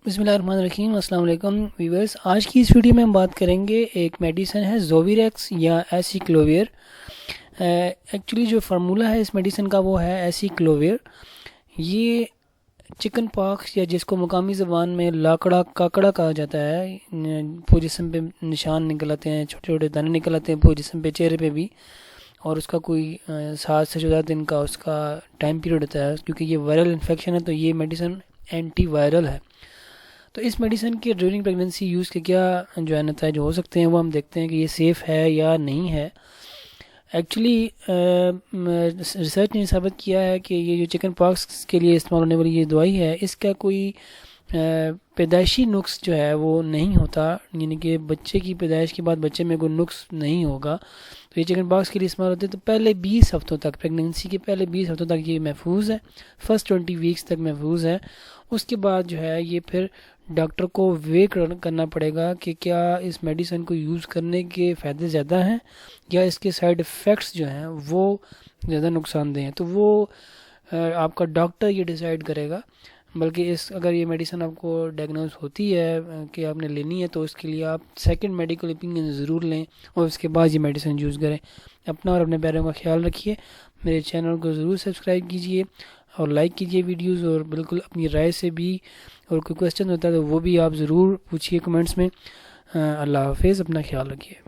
بسم اللہ الرحمن الرحیم۔ السلام علیکم ویورز، آج کی اس ویڈیو میں ہم بات کریں گے ایک میڈیسن ہے زوویریکس یا ایسیکلوویر۔ ایکچولی جو فارمولہ ہے اس میڈیسن کا وہ ہے ایسیکلوویر۔ یہ چکن پاکس یا جس کو مقامی زبان میں لاکڑا کاکڑا کہا جاتا ہے، پورے جسم پہ نشان نکل آتے ہیں، چھوٹے چھوٹے دانے نکل آتے ہیں پورے جسم پہ، چہرے پہ بھی، اور اس کا کوئی 7 سے 14 دن کا اس کا ٹائم پیریڈ ہوتا ہے، کیونکہ یہ وائرل انفیکشن ہے تو یہ میڈیسن اینٹی وائرل ہے۔ تو اس میڈیسن کے ڈیورنگ پریگننسی یوز کے کیا جو ہے نتائج ہو سکتے ہیں، وہ ہم دیکھتے ہیں کہ یہ سیف ہے یا نہیں ہے۔ ایکچولی ریسرچ نے ثابت کیا ہے کہ یہ جو چکن پاکس کے لیے استعمال ہونے والی یہ دوائی ہے، اس کا کوئی پیدائشی نقص جو ہے وہ نہیں ہوتا، یعنی کہ بچے کی پیدائش کے بعد بچے میں کوئی نقص نہیں ہوگا۔ تو یہ چکن پاکس کے لیے استعمال ہوتے ہیں، تو پہلے 20 ہفتوں تک، پریگننسی کے پہلے 20 ہفتوں تک یہ محفوظ ہے، فرسٹ 20 ویکس تک محفوظ ہے۔ اس کے بعد جو ہے یہ پھر ڈاکٹر کو وے کرنا پڑے گا کہ کیا اس میڈیسن کو یوز کرنے کے فائدے زیادہ ہیں یا اس کے سائیڈ ایفیکٹس جو ہیں وہ زیادہ نقصان دہ ہیں، تو وہ آپ کا ڈاکٹر یہ ڈیسائیڈ کرے گا۔ بلکہ اگر یہ میڈیسن آپ کو ڈائگنوز ہوتی ہے کہ آپ نے لینی ہے، تو اس کے لیے آپ سیکنڈ میڈیکل اوپینین ضرور لیں اور اس کے بعد یہ میڈیسن یوز کریں۔ اپنا اور اپنے پیاروں کا خیال رکھیے۔ میرے چینل کو ضرور سبسکرائب کیجیے اور لائک کیجیے ویڈیوز، اور بالکل اپنی رائے سے بھی، اور کوئی کویسچن ہوتا ہے تو وہ بھی آپ ضرور پوچھیے کمنٹس میں۔ اللہ حافظ، اپنا خیال رکھیے۔